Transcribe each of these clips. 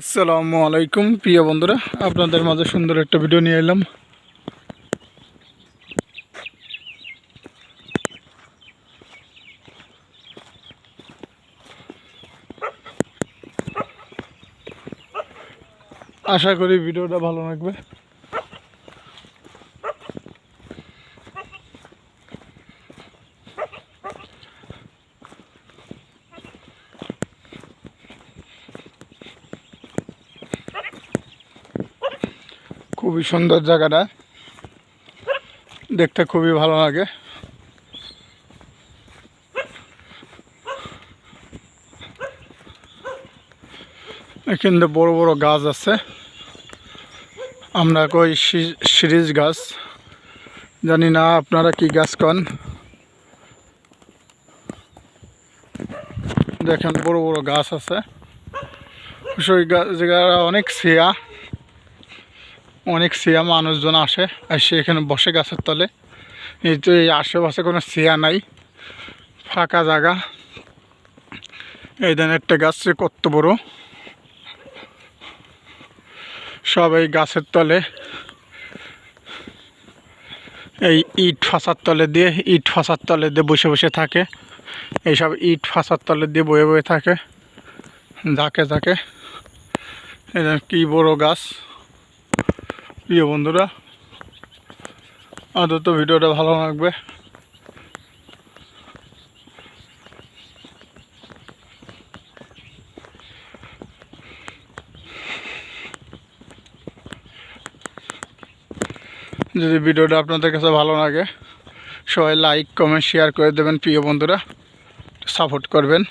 আসসালামু আলাইকুম প্রিয় বন্ধুরা, আপনাদের মাঝে সুন্দর একটা ভিডিও নিয়ে এলাম। আশা করি ভিডিওটা ভালো লাগবে। খুবই সুন্দর জায়গাটা, দেখতে খুবই ভালো লাগে। এখানে বড় বড় গাছ আছে, আমরা কই সিরিজ গাছ, জানি না আপনারা কি গাছ কন। দেখেন বড় বড় গাছ আছে, সেই গাছ জায়গাটা অনেক ছিয়া মানুষজন আসে এখানে বসে গাছের তলে। এই তো এই আশেপাশে কোনো ছিয়া নাই, ফাঁকা জায়গা। এই দেন একটা গাছ কত বড়, সব এই গাছের তলে, এই ইট ফাঁসার তলে দিয়ে বসে বসে থাকে। এইসব ইট ফাঁসার তলে দিয়ে বয়ে বয়ে থাকে যাকে কি বড় গাছ। প্রিয় বন্ধুরা, আদৌ তো ভিডিওটা ভালো লাগবে। যদি ভিডিওটা আপনাদের কাছে ভালো লাগে, সবাই লাইক কমেন্ট শেয়ার করে দেবেন। প্রিয় বন্ধুরা, সাপোর্ট করবেন।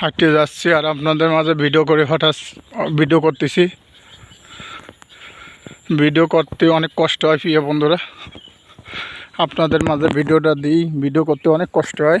হাঁটতে যাচ্ছি আর আপনাদের মাঝে ভিডিও করতেছি। ভিডিও করতে অনেক কষ্ট হয় প্রিয় বন্ধুরা, আপনাদের মাঝে ভিডিওটা দিই, ভিডিও করতে অনেক কষ্ট হয়।